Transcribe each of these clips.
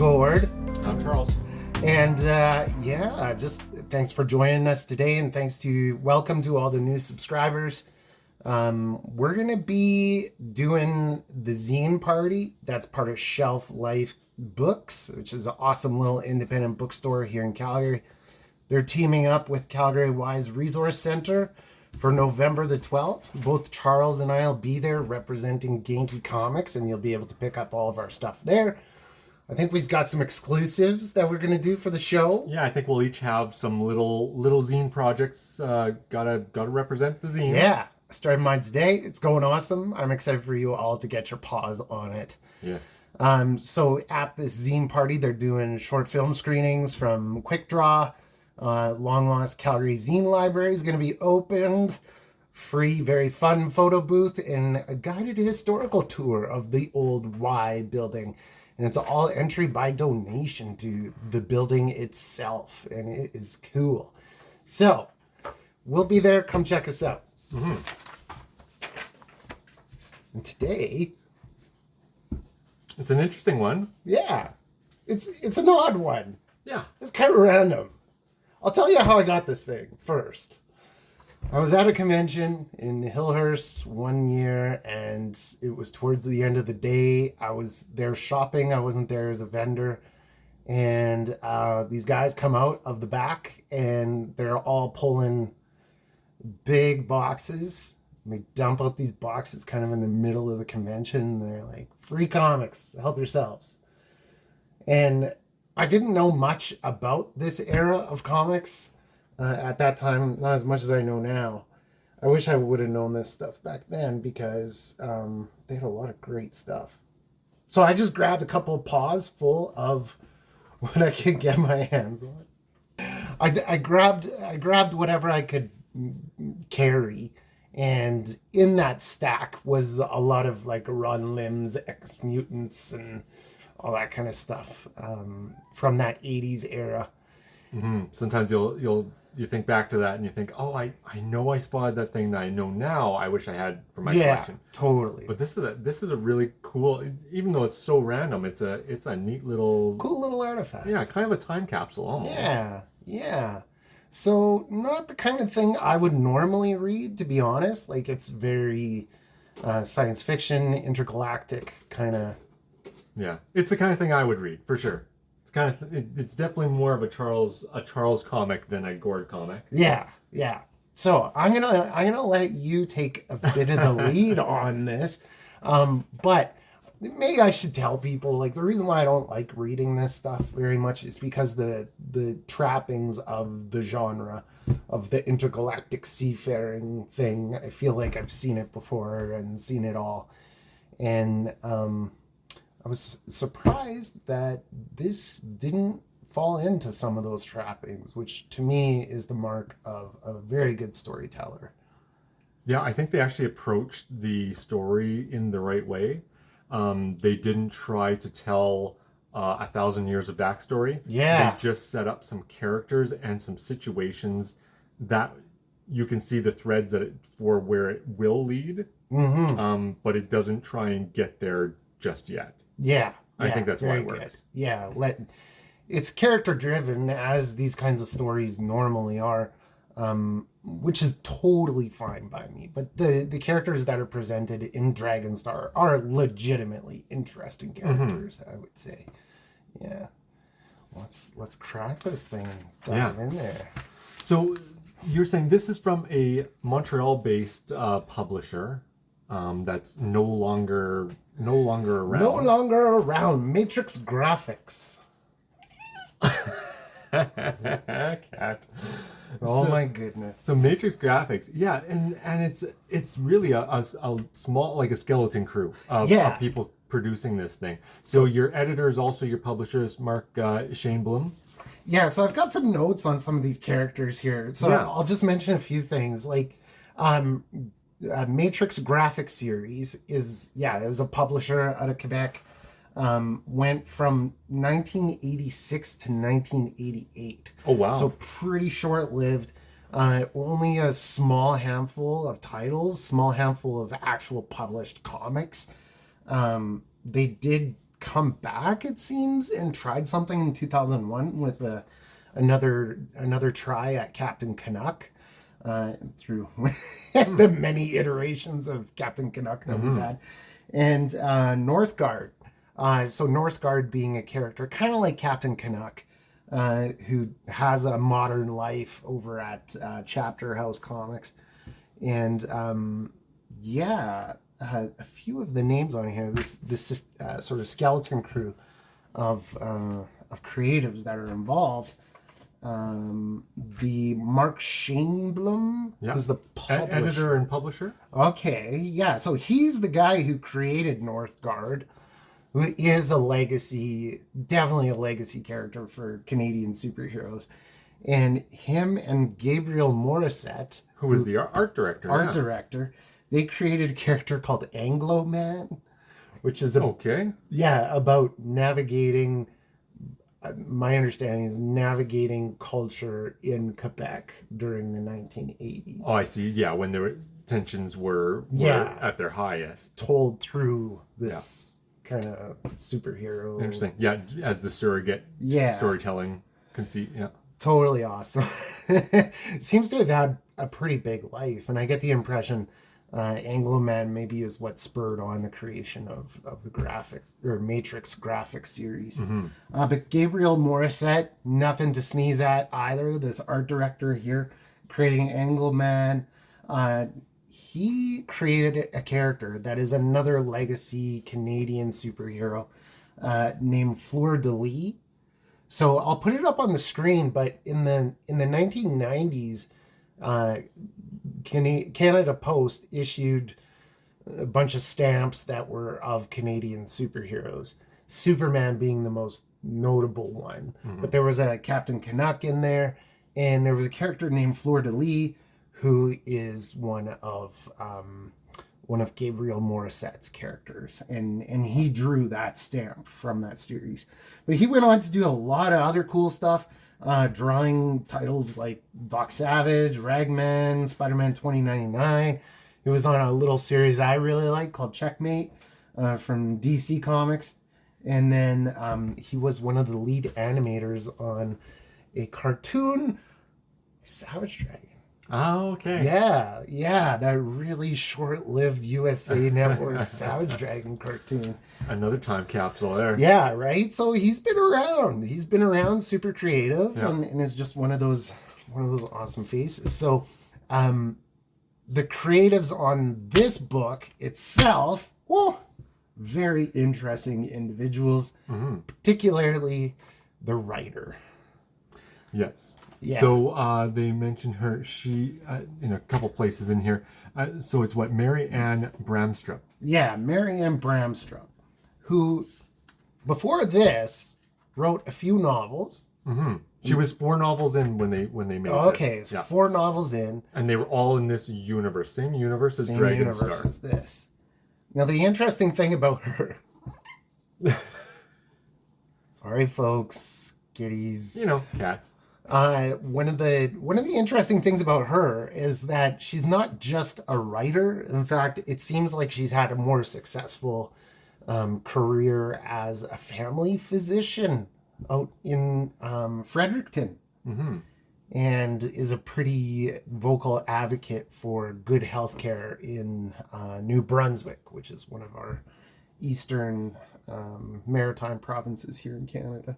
Gord. I'm Charles. And just thanks for joining us today, and welcome to all the new subscribers. We're going to be doing the zine party. That's part of Shelf Life Books, which is an awesome little independent bookstore here in Calgary. They're teaming up with Calgary Wise Resource Center for November the 12th. Both Charles and I will be there representing Genki Comics, and you'll be able to pick up all of our stuff there. I think we've got some exclusives that we're going to do for the show. Yeah, I think we'll each have some little zine projects. Gotta represent the zine. Yeah, I started mine today. It's going awesome. I'm excited for you all to get your paws on it. Yes. So at this zine party, they're doing short film screenings from Quick Draw. Long Lost Calgary Zine Library is going to be opened. Free, very fun photo booth and a guided historical tour of the old Y building. And it's all entry by donation to the building itself. And it is cool. So, we'll be there. Come check us out. Mm-hmm. And today... it's an interesting one. Yeah. It's an odd one. Yeah. It's kind of random. I'll tell you how I got this thing first. I was at a convention in Hillhurst one year, and it was towards the end of the day. I was there shopping. I wasn't there as a vendor. And these guys come out of the back, and they're all pulling big boxes. And they dump out these boxes kind of in the middle of the convention. And they're like, free comics, help yourselves. And I didn't know much about this era of comics at that time, not as much as I know now. I wish I would have known this stuff back then because they had a lot of great stuff. So I just grabbed a couple of paws full of what I could get my hands on. I grabbed whatever I could carry, and in that stack was a lot of like Ron Lim's X-Mutants and all that kind of stuff from that 80s era. Mm-hmm. Sometimes you think back to that and you think, oh, I know I spotted that thing that I know now I wish I had for my collection. Yeah, totally. But this is a really cool, even though it's so random, it's a neat little... cool little artifact. Yeah, kind of a time capsule almost. Yeah. So not the kind of thing I would normally read, to be honest. Like, it's very science fiction, intergalactic kind of... Yeah, it's the kind of thing I would read for sure. It's definitely more of a Charles comic than a Gord comic. Yeah. So I'm gonna let you take a bit of the lead on this, but maybe I should tell people, like, the reason why I don't like reading this stuff very much is because the trappings of the genre of the intergalactic seafaring thing. I feel like I've seen it before and seen it all, and I was surprised that this didn't fall into some of those trappings, which to me is the mark of a very good storyteller. Yeah, I think they actually approached the story in the right way. They didn't try to tell 1,000 years of backstory. Yeah. They just set up some characters and some situations that you can see the threads for where it will lead. Mm-hmm. But it doesn't try and get there just yet. Yeah, I think that's why it works. Good. Yeah, it's character driven, as these kinds of stories normally are, which is totally fine by me. But the characters that are presented in Dragonstar are legitimately interesting characters, I would say. Yeah, let's crack this thing and dive in there. So you're saying this is from a Montreal-based publisher that's no longer around. No longer around. Matrix Graphics. Cat. My goodness. So Matrix Graphics, yeah, and it's really a small, like a skeleton crew of people producing this thing. So your editor is also your publisher is Mark Shainblum. Yeah, so I've got some notes on some of these characters here. So I'll just mention a few things. Like, Matrix Graphics series it was a publisher out of Quebec. Went from 1986 to 1988. Oh, wow. So pretty short-lived. Only a small handful of titles, small handful of actual published comics. They did come back, it seems, and tried something in 2001 with another try at Captain Canuck through the many iterations of Captain Canuck that we've had. And Northgard. So Northgard being a character kind of like Captain Canuck, who has a modern life over at Chapter House Comics. And a few of the names on here, this sort of skeleton crew of creatives that are involved. The Mark Shainblum, who's the publisher. Editor and publisher. Okay, yeah. So he's the guy who created Northgard, who is definitely a legacy character for Canadian superheroes. And him and Gabriel Morrissette, who was the art director, they created a character called Anglo-Man, which is about navigating. My understanding is navigating culture in Quebec during the 1980s. Oh, I see. Yeah, when the tensions were at their highest. Told through this kind of superhero. Interesting. Yeah, as the surrogate storytelling conceit. Yeah. Totally awesome. Seems to have had a pretty big life, and I get the impression Anglo-Man maybe is what spurred on the creation of the graphic or Matrix graphic series. But Gabriel Morrissette, nothing to sneeze at either. This art director here creating Anglo-Man, he created a character that is another legacy Canadian superhero named Fleur de Lis. So I'll put it up on the screen, but in the 1990s, Canada Post issued a bunch of stamps that were of Canadian superheroes, Superman being the most notable one. But there was a Captain Canuck in there, and there was a character named Fleur de Lis, who is one of Gabriel Morissette's characters, and he drew that stamp from that series. But he went on to do a lot of other cool stuff, drawing titles like Doc Savage, Ragman, Spider-Man 2099. It was on a little series I really like called Checkmate from DC Comics. And then he was one of the lead animators on a cartoon, Savage Dragon. Oh, okay. Yeah, that really short-lived USA Network Savage Dragon cartoon. Another time capsule there. Yeah, right? So he's been around, super creative, and is just one of those awesome faces. So the creatives on this book itself, very interesting individuals, particularly the writer. Yes. Yeah. So they mentioned her, she, in a couple places in here. So it's Mary Ann Bramstrup. Yeah, Mary Ann Bramstrup, who, before this, wrote a few novels. She was 4 novels in when they made this. Okay, so 4 novels in. And they were all in this universe. Same universe as Dragon Star. Same universe as this. Now, the interesting thing about her... Sorry, folks. Kitties. Cats. One of the interesting things about her is that she's not just a writer. In fact, it seems like she's had a more successful career as a family physician out in Fredericton, and is a pretty vocal advocate for good healthcare in New Brunswick, which is one of our eastern maritime provinces here in Canada.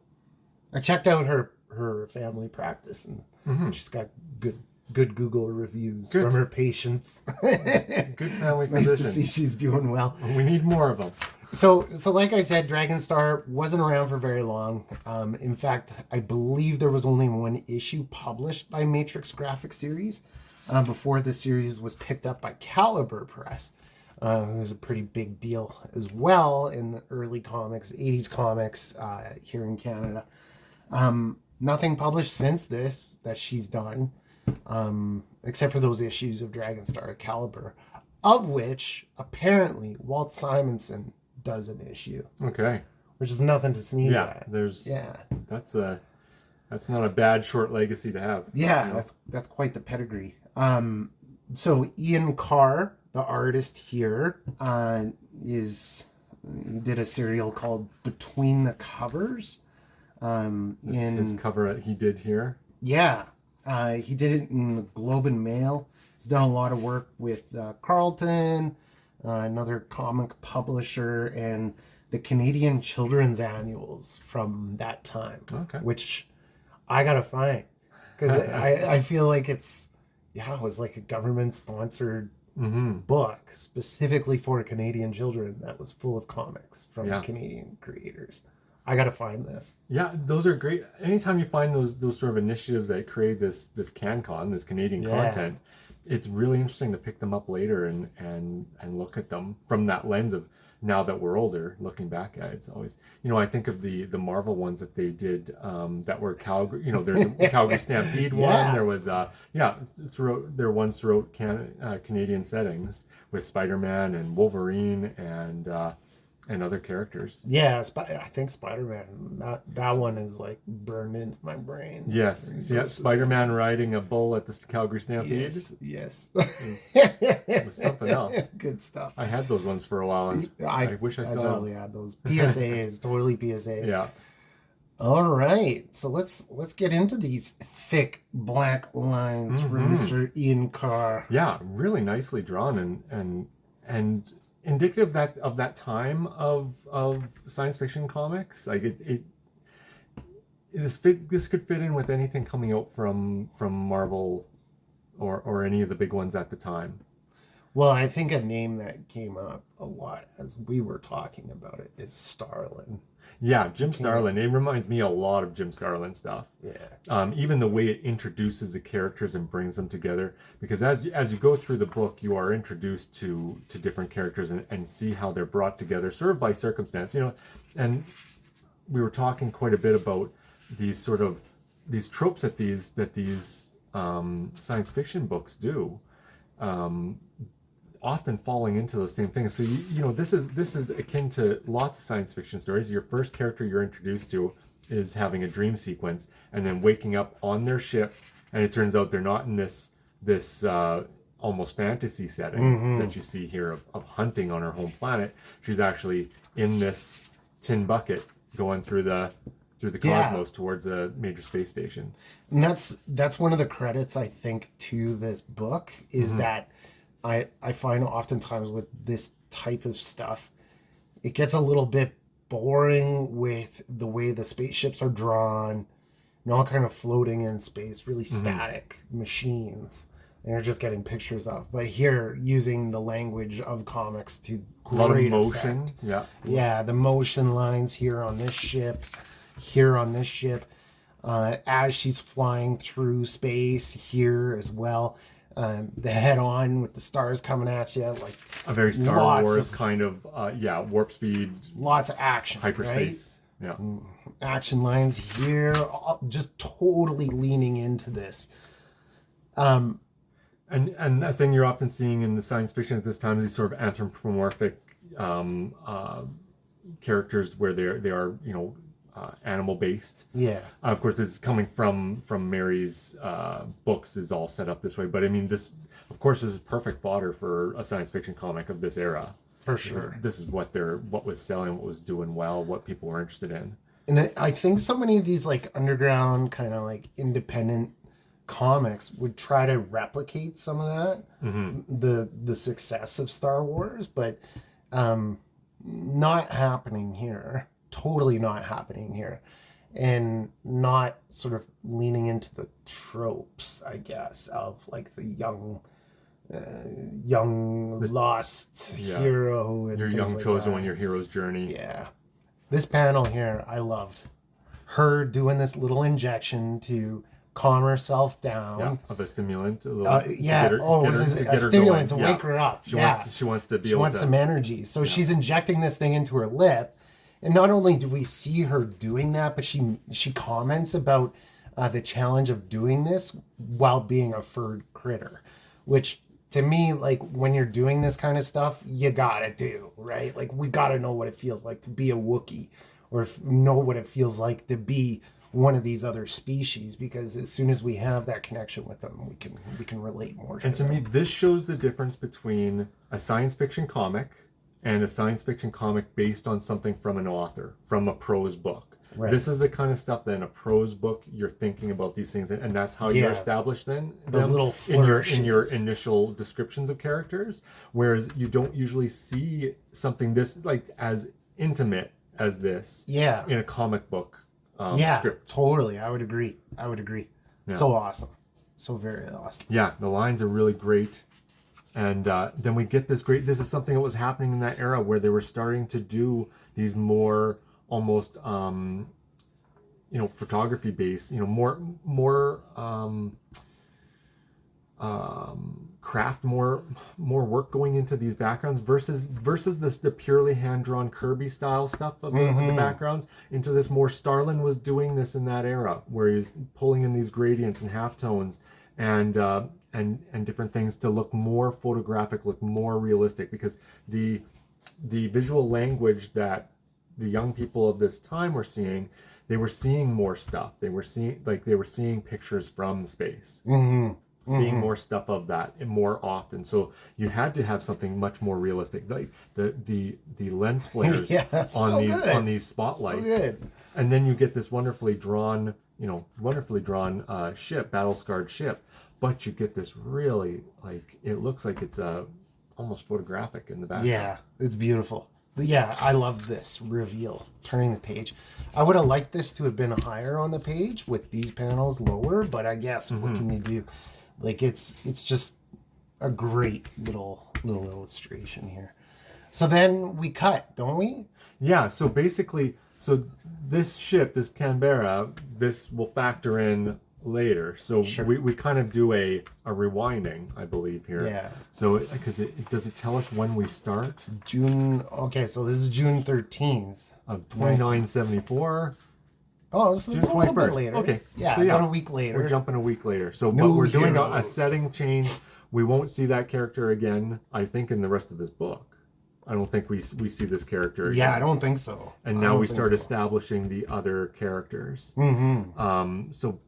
I checked out her family practice, and she's got good Google reviews from her patients. Good family physician. Nice to see she's doing well. We need more of them. So like I said, Dragon Star wasn't around for very long. In fact, I believe there was only 1 issue published by Matrix Graphic Series before the series was picked up by Caliber Press. It was a pretty big deal as well in the early comics, 80s comics here in Canada. Nothing published since this that she's done, except for those issues of Dragon Star Caliber, of which apparently Walt Simonson does an issue. Okay. Which is nothing to sneeze at. That's not a bad short legacy to have. Yeah, that's quite the pedigree. So Ian Carr, the artist here, is He did a serial called Between the Covers. His cover he did here. Yeah, he did it in the Globe and Mail. He's done a lot of work with Carlton, another comic publisher, and the Canadian Children's Annuals from that time. Okay. Which I gotta find, because I feel like it was like a government-sponsored book specifically for Canadian children that was full of comics from Canadian creators. I gotta find this. Yeah, those are great. Anytime you find those sort of initiatives that create this CanCon, this Canadian content, it's really interesting to pick them up later and look at them from that lens of, now that we're older, looking back at it. It's always, I think of the Marvel ones that they did that were Calgary. There's a Calgary Stampede one. There was there ones throughout Canadian settings with Spider-Man and Wolverine and other characters. Yeah, I think Spider-Man, that one is like burned into my brain. Yes. So Spider-Man riding a bull at the Calgary Stampede. Yes. It was something else. Good stuff. I had those ones for a while, and I wish I still totally had those. PSAs, totally PSAs. Yeah. All right, so let's get into these thick black lines from Mr. Ian Carr. Yeah, really nicely drawn and indicative of that time of science fiction comics. Like this could fit in with anything coming out from Marvel or any of the big ones at the time. Well, I think a name that came up a lot as we were talking about it is Starlin. Yeah, Jim Starlin. It reminds me a lot of Jim Starlin stuff. Yeah. Even the way it introduces the characters and brings them together, because as you go through the book, you are introduced to different characters and see how they're brought together, sort of by circumstance. And we were talking quite a bit about these tropes that these science fiction books do. Often falling into those same things. So this is akin to lots of science fiction stories. Your first character you're introduced to is having a dream sequence and then waking up on their ship, and it turns out they're not in this almost fantasy setting that you see here of hunting on her home planet. She's actually in this tin bucket going through the cosmos towards a major space station. And that's one of the credits, I think, to this book is that I find oftentimes with this type of stuff, it gets a little bit boring with the way the spaceships are drawn and all kind of floating in space, really static machines. And you're just getting pictures of. But here, using the language of comics to great effect. A lot of motion. Yeah. Yeah, the motion lines here on this ship, as she's flying through space here as well. The head-on with the stars coming at you, like a very Star Wars kind of warp speed, lots of action, hyperspace, right? Action lines here, just totally leaning into this. And the thing you're often seeing in the science fiction at this time is these sort of anthropomorphic characters where they are animal based. Yeah. Of course, this is coming from Mary's books is all set up this way, but I mean this is perfect fodder for a science fiction comic of this era. For sure. This is what was selling, what was doing well, what people were interested in. And I think so many of these like underground kind of like independent comics would try to replicate some of that, the success of Star Wars, but not happening here. Totally not happening here, and not sort of leaning into the tropes, I guess, of like the young lost hero and your young like chosen one, your hero's journey. Yeah, this panel here, I loved her doing this little injection to calm herself down. Of a stimulant. It was a stimulant to wake her up. She wants to be. She wants some energy, so she's injecting this thing into her lip. And not only do we see her doing that, but she comments about the challenge of doing this while being a furred critter, which to me, like when you're doing this kind of stuff, you gotta do, right? Like we gotta know what it feels like to be a Wookiee, or know what it feels like to be one of these other species, because as soon as we have that connection with them, we can relate more to them. And to me, this shows the difference between a science fiction comic and a science fiction comic based on something from an author, from a prose book. Right. This is the kind of stuff that in a prose book you're thinking about these things, and that's how you're established them little in your initial descriptions of characters. Whereas you don't usually see something this like as intimate as this in a comic book script. Totally. I would agree. Yeah. So awesome. So very awesome. Yeah, the lines are really great. And then we get this is something that was happening in that era where they were starting to do these more almost, photography based, more craft, more work going into these backgrounds versus the purely hand-drawn Kirby style stuff of the backgrounds into this more. Starlin was doing this in that era where he's pulling in these gradients and halftones and different things to look more photographic, look more realistic, because the visual language that the young people of this time were seeing, they were seeing more stuff. They were seeing pictures from space. Seeing more stuff of that more often, so you had to have something much more realistic, like the lens flares on these spotlights, and then you get this wonderfully drawn ship, battle scarred ship, but you get this really, like, it looks like it's almost photographic in the background. Yeah, it's beautiful. Yeah, I love this reveal. Turning the page. I would have liked this to have been higher on the page with these panels lower, but I guess what can you do? Like, it's just a great little illustration here. So then we cut, don't we? Yeah, so basically, this ship, this Canberra, this will factor in later. So we kind of do a rewinding, I believe, here. Yeah. So, because does it tell us when we start? June, okay, so this is June 13th. Of 2974. Oh, this is a little bit later. Okay. Yeah, so about a week later. We're jumping a week later. So but we're doing a setting change. We won't see that character again, I think, in the rest of this book. I don't think we see this character again. Yeah, I don't think so. And now we start establishing the other characters. So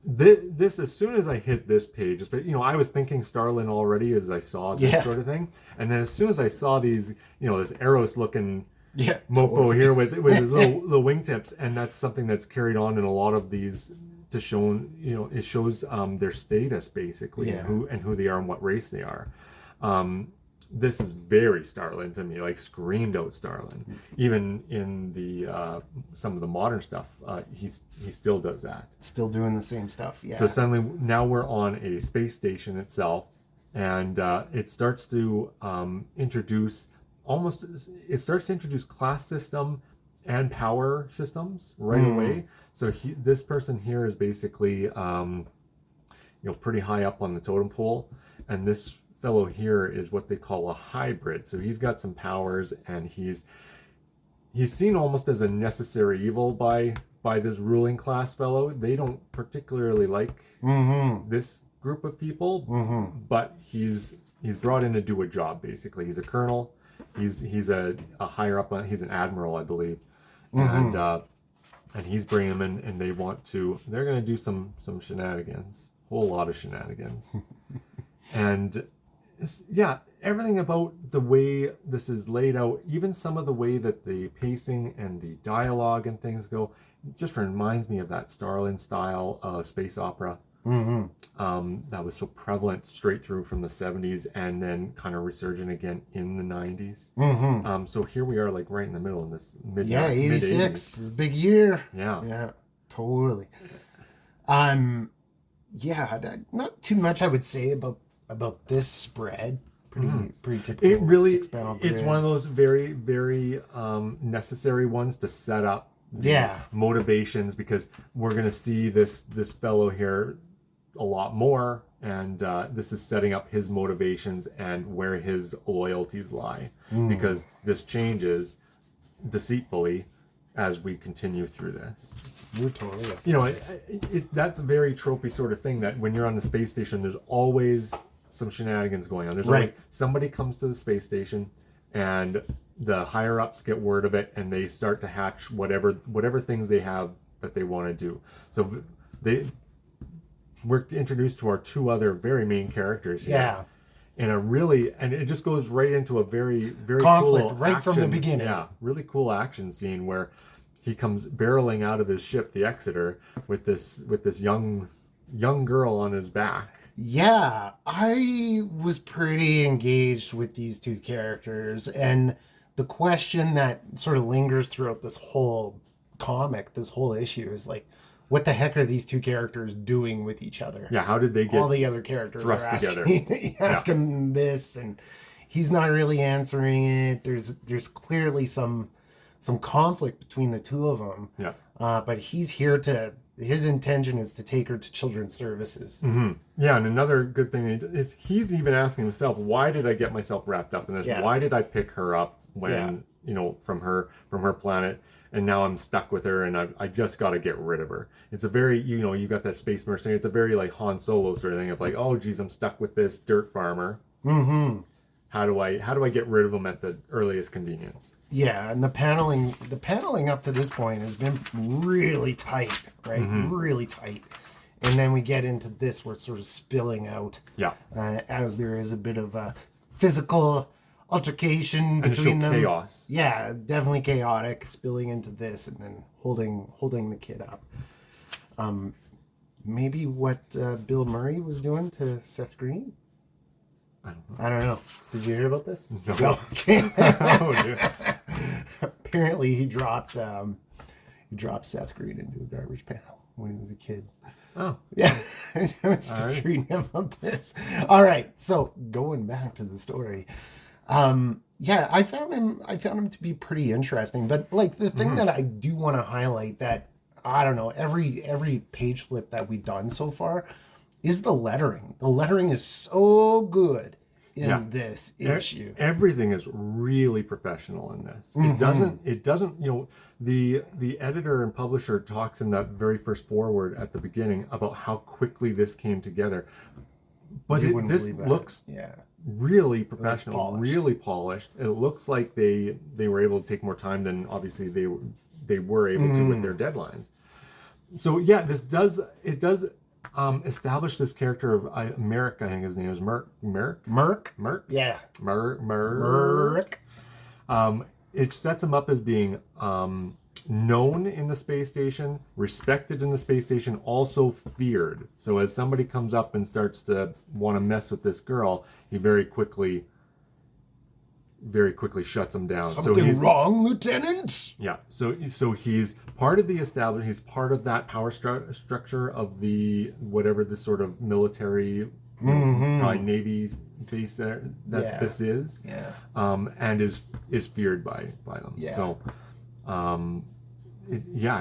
this, as soon as I hit this page, I was thinking Starlin already as I saw this sort of thing. And then as soon as I saw these, this Eros looking mofo here with his little wingtips, and that's something that's carried on in a lot of these to show, it shows their status basically, and who they are and what race they are. This is very Starlin to me, like screamed out Starlin. Even in the some of the modern stuff, he still does that. Still doing the same stuff, yeah. So suddenly now we're on a space station itself, and it starts to introduce class system and power systems right away. So this person here is basically pretty high up on the totem pole, and this fellow here is what they call a hybrid. So he's got some powers, and he's seen almost as a necessary evil by this ruling class fellow. They don't particularly like this group of people, but he's brought in to do a job. Basically, he's a colonel. He's a higher up. He's an admiral, I believe, and he's bringing them in, and they're going to do some shenanigans, whole lot of shenanigans, and everything about the way this is laid out, even some of the way that the pacing and the dialogue and things go, just reminds me of that Starlin style space opera. That was so prevalent straight through from the 70s and then kind of resurgent again in the 90s. So here we are, like right in the middle of this mid 86 is a big year. Yeah, totally. Not too much I would say about this spread. Pretty typical. It really, it's one of those very, very necessary ones to set up motivations, because we're going to see this fellow here a lot more, and this is setting up his motivations and where his loyalties lie, because this changes deceitfully as we continue through this. You're totally that's a very tropey sort of thing, that when you're on the space station, there's always some shenanigans going on. There's always somebody comes to the space station, and the higher ups get word of it, and they start to hatch whatever things they have that they want to do. So we're introduced to our two other very main characters here. and it just goes right into a very, very conflict cool right from the beginning. Yeah, really cool action scene where he comes barreling out of his ship, the Exeter, with this young girl on his back. Yeah, I was pretty engaged with these two characters, and the question that sort of lingers throughout this whole comic, this whole issue, is like, what the heck are these two characters doing with each other? Yeah, how did they get all the other characters thrust are together? asking this, and he's not really answering it. There's clearly some conflict between the two of them. Yeah. But his intention is to take her to children's services. Mm-hmm. Yeah, and another good thing is he's even asking himself, why did I get myself wrapped up in this? Yeah. Why did I pick her up when from her planet, and now I'm stuck with her, and I just got to get rid of her. It's a very, you got that space mercenary. It's a very like Han Solo sort of thing of like, oh geez, I'm stuck with this dirt farmer. Mm-hmm. How do I get rid of him at the earliest convenience? Yeah, and the paneling up to this point has been really tight, right? Mm-hmm. Really tight. And then we get into this where it's sort of spilling out. Yeah. As there is a bit of a physical altercation between them. Chaos. Yeah, definitely chaotic, spilling into this and then holding the kid up. Maybe what Bill Murray was doing to Seth Green? I don't know. Did you hear about this? No. Okay. Oh, dude. Apparently he dropped Seth Green into a garbage panel when he was a kid. Oh. Yeah. I was just reading about this. All right. So going back to the story. Yeah, I found him to be pretty interesting. But like the thing that I do want to highlight that, I don't know, every page flip that we've done so far is the lettering. The lettering is so good in this issue. Everything is really professional in this. Mm-hmm. It doesn't, the editor and publisher talks in that very first foreword at the beginning about how quickly this came together. But this looks really professional, really polished. It looks like they were able to take more time than obviously they were able to with their deadlines. So yeah, this does establish this character of Merrick. I think his name is Merrick. Yeah. Merrick. It sets him up as being known in the space station, respected in the space station, also feared. So as somebody comes up and starts to want to mess with this girl, he very quickly shuts him down. Something wrong, Lieutenant? Yeah. So he's part of the establishment. He's part of that power structure of the whatever this sort of military, probably Navy base that this is. Yeah. And is feared by them. Yeah. So,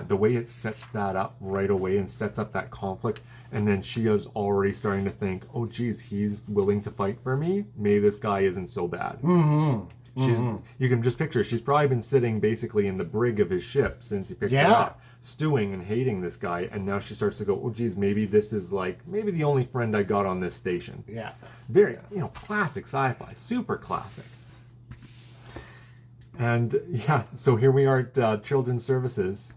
the way it sets that up right away and sets up that conflict, and then she is already starting to think, oh geez, he's willing to fight for me. Maybe this guy isn't so bad. You can just picture, she's probably been sitting basically in the brig of his ship since he picked it up, stewing and hating this guy, and now she starts to go, oh geez, maybe this is maybe the only friend I got on this station. Yeah. Very, classic sci-fi, super classic. And so here we are at Children's Services.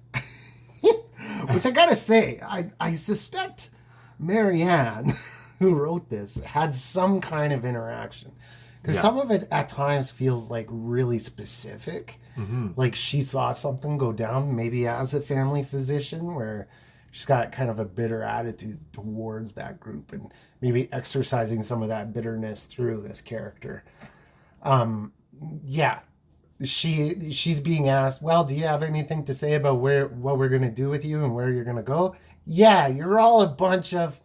Which I gotta say, I suspect Marianne, who wrote this, had some kind of interaction. Because some of it at times feels like really specific. Like she saw something go down, maybe as a family physician, where she's got kind of a bitter attitude towards that group and maybe exercising some of that bitterness through this character. She's being asked, well, do you have anything to say about what we're going to do with you and where you're going to go? Yeah, you're all a bunch of...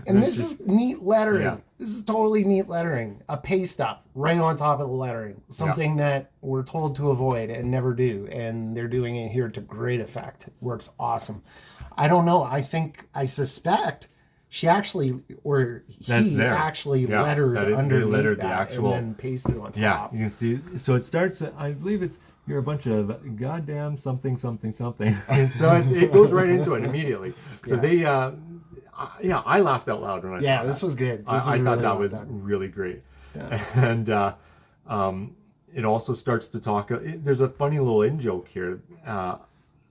And this is neat lettering. Yeah. This is totally neat lettering. A paste up right on top of the lettering. Something that we're told to avoid and never do. And they're doing it here to great effect. It works awesome. I don't know. I suspect she actually, or he actually lettered underneath that actual, and then pasted on top. Yeah, you can see. So it starts, I believe you're a bunch of goddamn something. And so it goes right into it immediately. So they... I laughed out loud when I saw that. This was good. I thought that was really great. Yeah. And it also starts to talk... there's a funny little in-joke here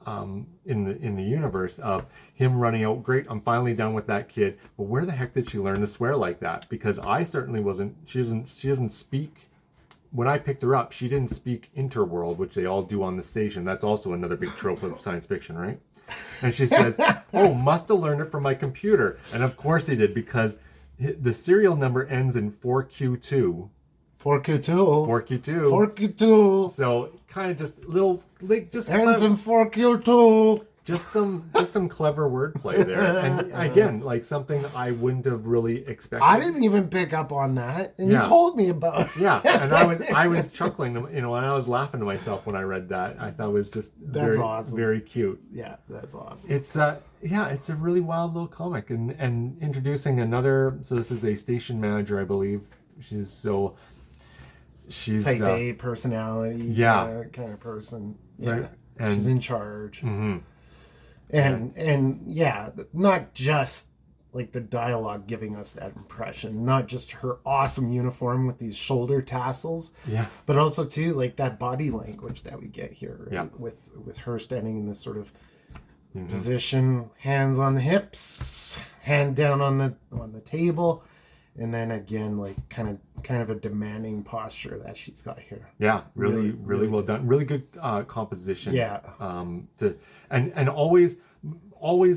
in the universe of him running out. Great, I'm finally done with that kid. But where the heck did she learn to swear like that? Because I certainly wasn't. She doesn't speak. When I picked her up, she didn't speak interworld, which they all do on the station. That's also another big trope of science fiction, right? And she says, "Oh, must have learned it from my computer." And of course he did, because the serial number ends in 4Q2. 4Q2. 4Q2. 4Q2. So kind of just little, like, just ends in 4Q2. Just some clever wordplay there, and again, like something I wouldn't have really expected. I didn't even pick up on that, and you told me about it. Yeah, and I was chuckling, and I was laughing to myself when I read that. I thought it was just that's awesome, very cute. Yeah, that's awesome. It's it's a really wild little comic, and introducing another. So this is a station manager, I believe. She's type A personality, kind of person. Yeah, right. And she's in charge. Mm-hmm. And yeah, not just like the dialogue giving us that impression, not just her awesome uniform with these shoulder tassels, but also too like that body language that we get here, right? With her standing in this sort of position, hands on the hips, hand down on the table, and then again like kind of a demanding posture that she's got here. Yeah, really well done. Really good composition. Yeah. And always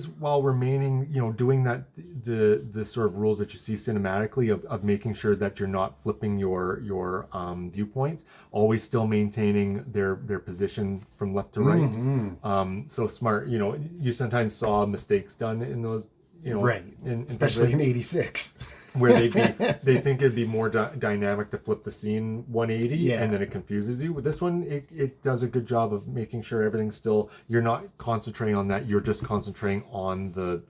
while remaining, doing that the sort of rules that you see cinematically of making sure that you're not flipping your viewpoints, always still maintaining their position from left to right. Mm-hmm. So smart. You sometimes saw mistakes done in those. Right. Especially in '86. Where they think it'd be more dynamic to flip the scene 180, and then it confuses you. With this one, it does a good job of making sure everything's still. You're not concentrating on that. You're just concentrating on the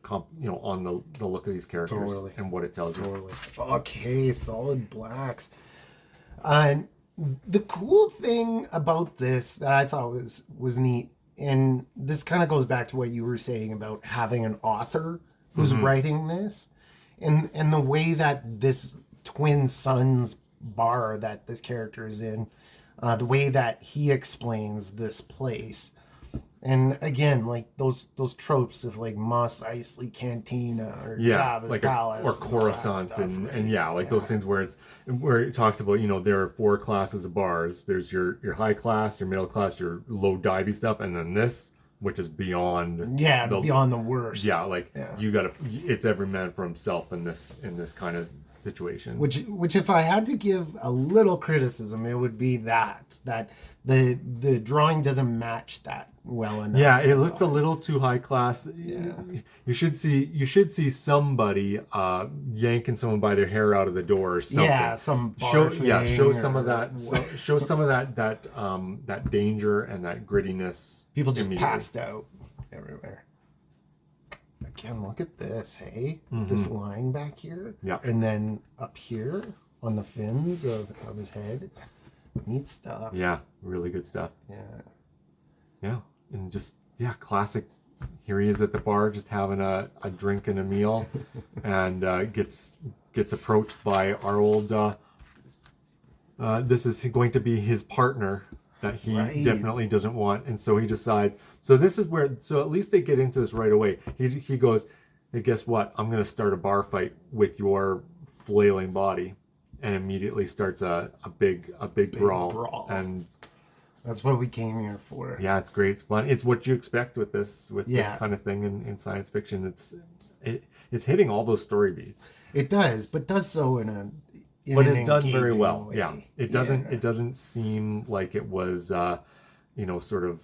look of these characters and what it tells you. Okay, solid blacks. And the cool thing about this that I thought was neat, and this kind of goes back to what you were saying about having an author who's writing this. And the way that this twin sons bar that this character is in, the way that he explains this place, and again, like those tropes of like Mos Eisley Cantina or Jabba's like Palace or Coruscant stuff, and those things where it talks about there are 4 classes of bars. There's your high class, your middle class, your low divey stuff, and then this, which is beyond. Yeah, it's beyond the worst. Yeah, you gotta. It's every man for himself in this kind of situation. Which if I had to give a little criticism, it would be that the drawing doesn't match that well enough. Yeah, it looks a little too high class. Yeah. You should see somebody yanking someone by their hair out of the door or something. Yeah, some barfing. Show some of that. Show some of that danger and that grittiness. People just passed out everywhere. Again, look at this, hey? This line back here. Yeah. And then up here on the fins of his head. Neat stuff. Yeah, really good stuff. Yeah. Yeah. And just, classic. Here he is at the bar just having a drink and a meal and gets approached by our old this is going to be his partner that he definitely doesn't want, and so he decides. So this is where. So at least they get into this right away. He goes, hey, guess what? I'm going to start a bar fight with your flailing body, and immediately starts a big brawl. And that's what we came here for. Yeah, it's great. It's fun. It's what you expect with this kind of thing in science fiction. It's hitting all those story beats. It does, but does so in but it's done very well. Way. Yeah, it doesn't seem like it was sort of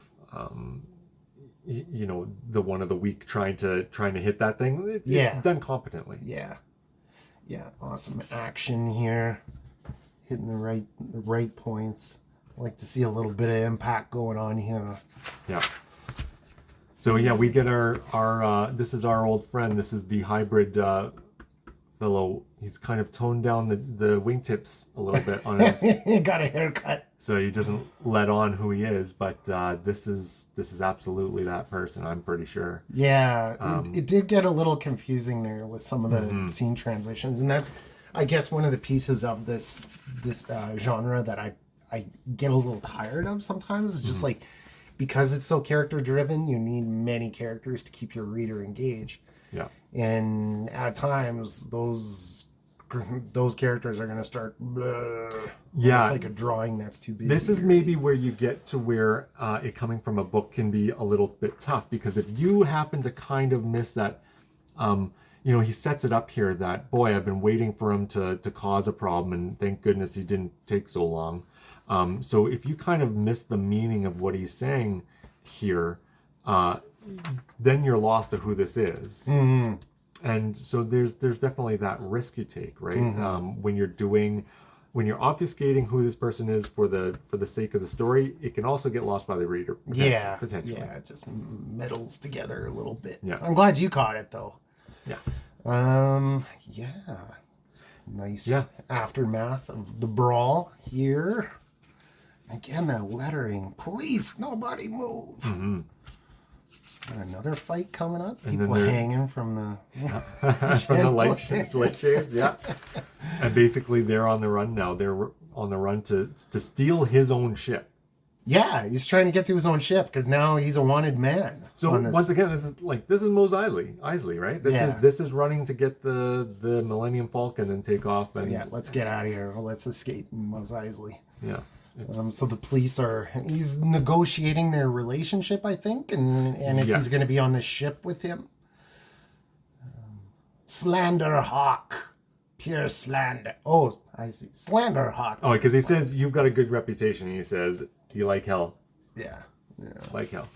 the one of the week trying to hit that thing. It's done competently. Yeah, awesome action here, hitting the right points. I like to see a little bit of impact going on here. Yeah. So we get our this is our old friend. This is the hybrid fellow. He's kind of toned down the wingtips a little bit on his. He got a haircut, so he doesn't let on who he is. But this is absolutely that person. I'm pretty sure. Yeah, it did get a little confusing there with some of the scene transitions, and that's, I guess, one of the pieces of this genre that I get a little tired of sometimes. It's just like because it's so character driven, you need many characters to keep your reader engaged. Yeah. And at times those characters are going to start it's like a drawing that's too busy. This is maybe where you get to where it coming from a book can be a little bit tough, because if you happen to kind of miss that, he sets it up here that, boy, I've been waiting for him to cause a problem, and thank goodness he didn't take so long. So if you kind of miss the meaning of what he's saying here, then you're lost to who this is. Mm-hmm. And so there's definitely that risk you take, right? Mm-hmm. When you're obfuscating who this person is for the sake of the story, it can also get lost by the reader. Potentially. Yeah, it just meddles together a little bit. Yeah. I'm glad you caught it though. Yeah. Nice aftermath of the brawl here. Again, that lettering. Police, nobody move. Mm-hmm. Another fight coming up. People hanging from the from the light shades, yeah. And basically, they're on the run now. They're on the run to steal his own ship. Yeah, he's trying to get to his own ship because now he's a wanted man. So once again, this is Mos Eisley, right? This is running to get the Millennium Falcon and take off. And let's get out of here. Let's escape Mos Eisley. Yeah. So the police he's negotiating their relationship, I think, and if he's going to be on the ship with him. Slander Hawk. Pure slander. Oh, I see. Slander Hawk. Oh, because he says, you've got a good reputation. And he says, do you like hell? Yeah. Like hell.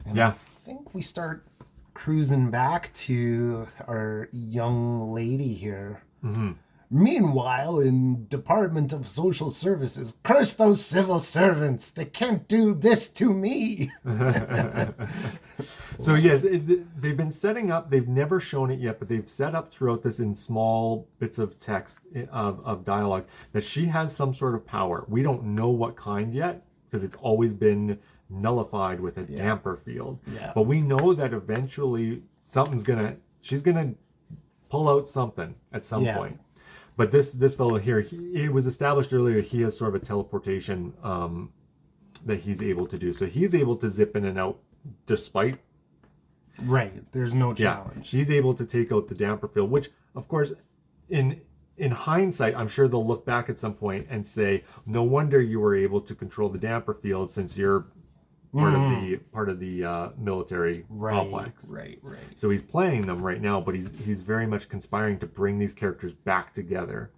And I think we start cruising back to our young lady here. Mm-hmm. Meanwhile, in Department of Social Services, curse those civil servants. They can't do this to me. So yes, they've been setting up, they've never shown it yet, but they've set up throughout this in small bits of text, of dialogue, that she has some sort of power. We don't know what kind yet, because it's always been nullified with a damper field. Yeah. But we know that eventually she's gonna pull out something at some point. But this fellow here, it was established earlier, he has sort of a teleportation that he's able to do. So he's able to zip in and out despite... Right, there's no challenge. Yeah, he's able to take out the damper field, which, of course, in hindsight, I'm sure they'll look back at some point and say, no wonder you were able to control the damper field since you're part of the military complex. Right. So he's playing them right now, but he's very much conspiring to bring these characters back together.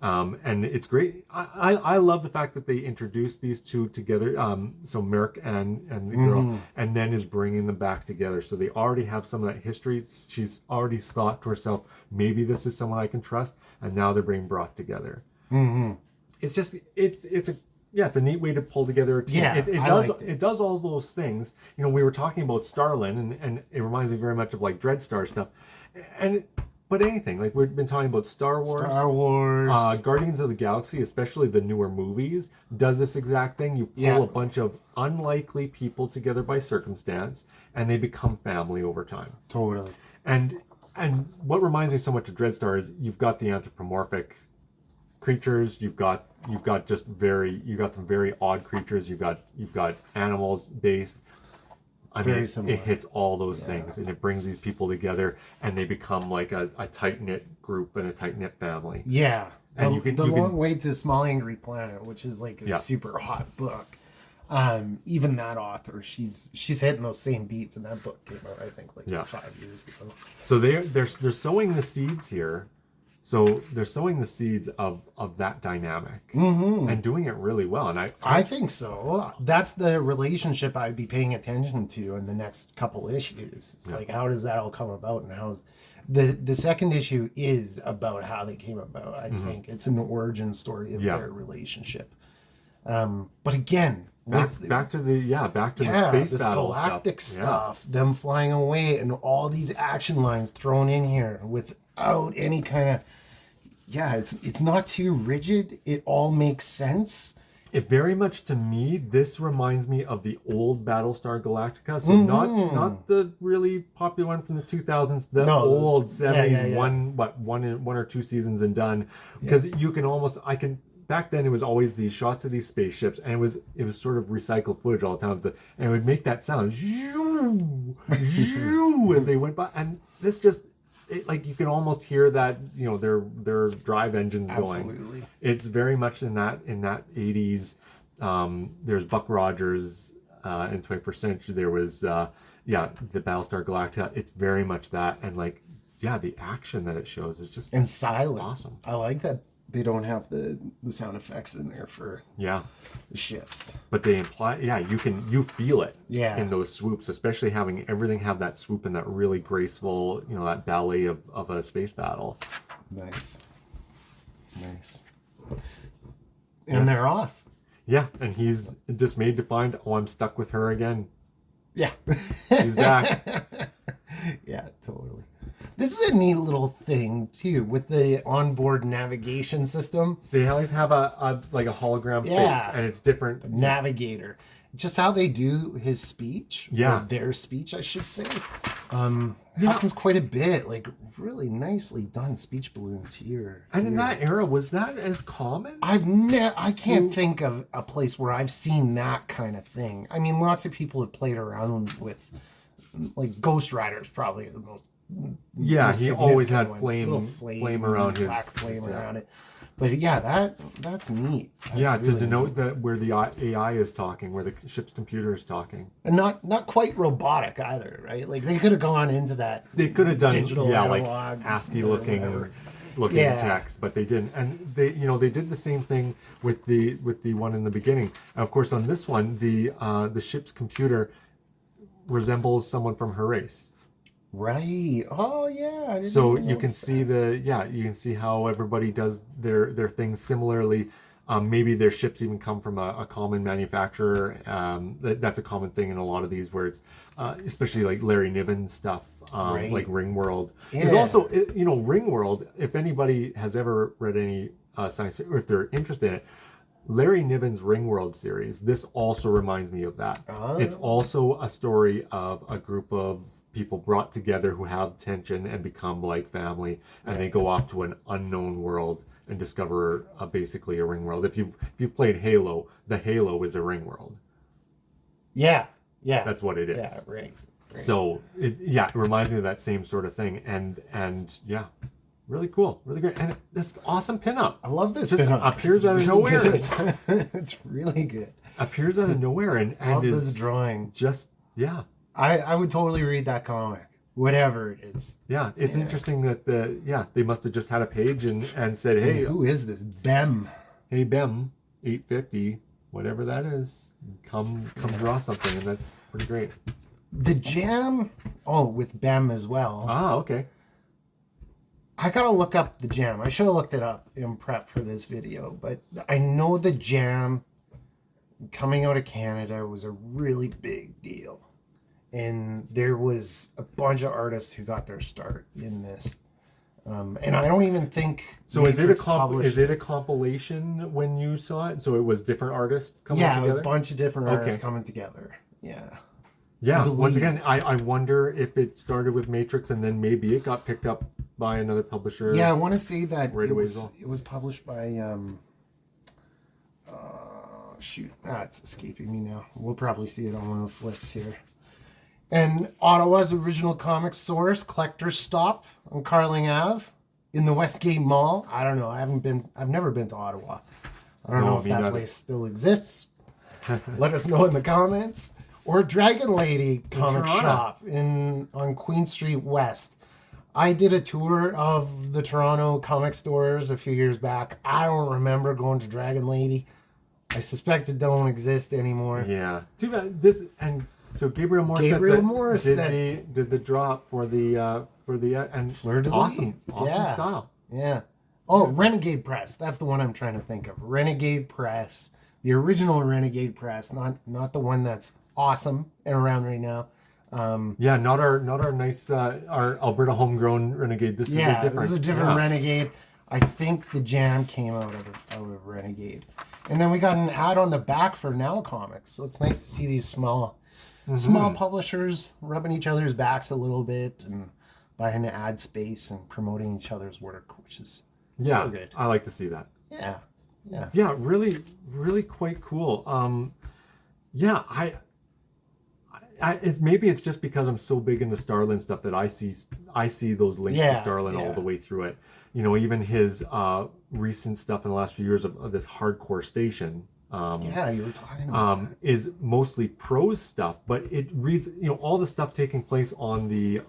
And it's great. I love the fact that they introduced these two together. So Merrick and the girl, and then is bringing them back together. So they already have some of that history. She's already thought to herself, maybe this is someone I can trust. And now they're being brought together. Mm-hmm. It's just, it's a neat way to pull together a team. Yeah, it does all those things. We were talking about Starlin, and it reminds me very much of like Dreadstar stuff. But anything, like we've been talking about Star Wars, Guardians of the Galaxy, especially the newer movies, does this exact thing. You pull a bunch of unlikely people together by circumstance, and they become family over time. Totally. And what reminds me so much of Dreadstar is you've got the anthropomorphic creatures, you've got some very odd creatures, you've got animals based. It hits all those things, and it brings these people together, and they become like a tight-knit group and a tight-knit family. Yeah. And the Long Way to a Small Angry Planet, which is like a super hot book. Even that author, she's hitting those same beats, and that book came out, I think, 5 years ago. So they're sowing the seeds here. So they're sowing the seeds of that dynamic and doing it really well. And I think so. That's the relationship I'd be paying attention to in the next couple issues. It's like, how does that all come about? And how's the second issue is about how they came about. I think it's an origin story of their relationship. But again, back to the space this battle galactic stuff, them flying away, and all these action lines thrown in here without any kind of it's not too rigid. It all makes sense. It very much, to me, this reminds me of the old Battlestar Galactica. So not the really popular one from the 2000s, old 70s, one or two seasons and done. Because you can almost, back then it was always these shots of these spaceships, and it was sort of recycled footage all the time, and it would make that sound as they went by, and this just like you can almost hear that, you know, their drive engines going. Absolutely. It's very much in that 80s. There's Buck Rogers in 21st Century. There was the Battlestar Galactica. It's very much that, and like the action that it shows is just silent. Awesome. I like that they don't have the sound effects in there for the ships. But they imply, you feel it in those swoops, especially having everything have that swoop and that really graceful, you know, that ballet of a space battle. Nice. And they're off. Yeah, and he's just made to find, I'm stuck with her again. Yeah. He's back. Yeah, totally. This is a neat little thing too with the onboard navigation system. They always have a hologram face, and it's different. Navigator, just how they do his speech, or their speech, I should say. Happens quite a bit. Like really nicely done speech balloons here. And in that era, was that as common? I can't think of a place where I've seen that kind of thing. I mean, lots of people have played around with, like Ghost Rider's probably the most. Yeah, he always had flame around his black flame around it. But yeah, that's neat. That's to denote that where the AI is talking, where the ship's computer is talking, and not quite robotic either, right? Like they could have gone into that. They could have done digital like analog, ASCII looking text, but they didn't. And they did the same thing with the one in the beginning. And of course, on this one, the ship's computer resembles someone from her race. Right. Oh yeah. So you can see you can see how everybody does their things similarly. Maybe their ships even come from a common manufacturer. That's a common thing in a lot of these, where it's especially like Larry Niven stuff, like Ringworld. There's also, you know, Ringworld. If anybody has ever read any science, or if they're interested in it, Larry Niven's Ringworld series. This also reminds me of that. Oh. It's also a story of a group of people brought together who have tension and become like family, and they go off to an unknown world and discover basically a ring world. If you've played Halo, the Halo is a ring world. Yeah, that's what it is. Yeah, right. So it reminds me of that same sort of thing, and really cool, really great, and this awesome pinup. I love this pinup. Appears out of nowhere. It's really good. Appears out of nowhere, and love is this drawing. Just I would totally read that comic, whatever it is. Yeah, it's interesting that they must have just had a page and said, hey, who is this Bem? Hey Bem, 850, whatever that is, come draw something, and that's pretty great. The jam, with Bem as well. Ah, okay. I gotta look up the jam. I should have looked it up in prep for this video, but I know the jam coming out of Canada was a really big deal. And there was a bunch of artists who got their start in this, and I don't even think. So is it a compilation when you saw it? So it was different artists coming together. Yeah, a bunch of different artists coming together. Yeah. Yeah. Once again, I wonder if it started with Matrix and then maybe it got picked up by another publisher. Yeah, I want to say that right it was published by. It's escaping me now. We'll probably see it on one of the flips here. And Ottawa's original comic source, Collector's Stop on Carling Ave in the Westgate Mall. I don't know. I've never been to Ottawa. I don't know if that place still exists. Let us know in the comments. Or Dragon Lady comic shop on Queen Street West. I did a tour of the Toronto comic stores a few years back. I don't remember going to Dragon Lady. I suspect it don't exist anymore. Yeah. Too bad. So Gabriel Morrissette did the drop for the and awesome style. Yeah. Oh, Renegade Press. That's the one I'm trying to think of. Renegade Press, the original Renegade Press, not the one that's awesome and around right now. Not our nice our Alberta homegrown Renegade. This is a different Renegade. I think the jam came out of Renegade, and then we got an ad on the back for Now Comics. So it's nice to see these small publishers rubbing each other's backs a little bit and buying ad space and promoting each other's work, which is so good. I like to see that. Yeah. Yeah, really, really quite cool. Yeah, maybe it's just because I'm so big into Starlin stuff that I see those links to Starlin all the way through it. You know, even his recent stuff in the last few years of this hardcore station. You were talking about that. Is mostly prose stuff, but it reads, you know, all the stuff taking place on the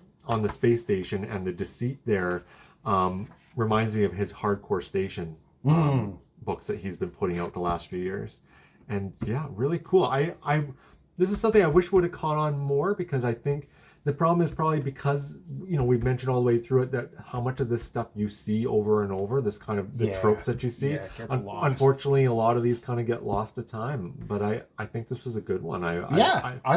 space station, and the deceit there reminds me of his hardcore station books that he's been putting out the last few years. And yeah, really cool. This is something I wish would have caught on more, because I think the problem is probably because, you know, we've mentioned all the way through it that how much of this stuff you see over and over, this kind of the tropes that you see. Yeah, it gets lost. Unfortunately, a lot of these kind of get lost to time. But I think this was a good one. I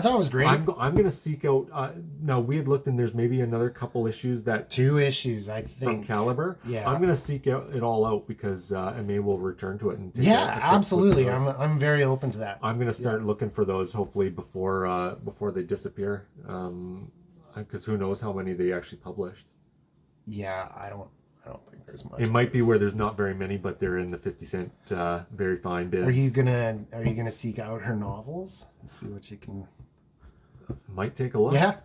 thought it was great. I'm going to seek out. Now, we had looked, and there's maybe another couple issues that 2 issues, I think, from Caliber. Yeah, I'm going to seek it all out, because and maybe we'll return to it. And absolutely. I'm very open to that. I'm going to start looking for those hopefully before they disappear. Because who knows how many they actually published. Yeah, I don't think there's much. It might be where there's not very many, but they're in the 50-cent very fine bids. Are you gonna seek out her novels and see what you can? Might take a look. Yeah.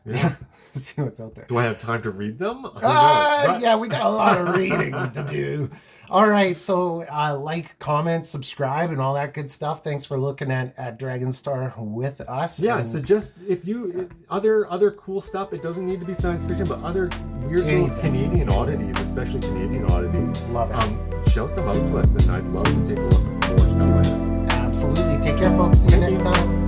See what's out there. Do I have time to read them? Yeah, we got a lot of reading to do. All right, so like, comment, subscribe, and all that good stuff. Thanks for looking at Dragonstar with us. Yeah, and suggest if you other cool stuff. It doesn't need to be science fiction, but other weird little Canadian oddities, especially Canadian oddities. Love it. Shout them out to us, and I'd love to take a look at more stuff like this. Absolutely. Take care, folks. See you next time.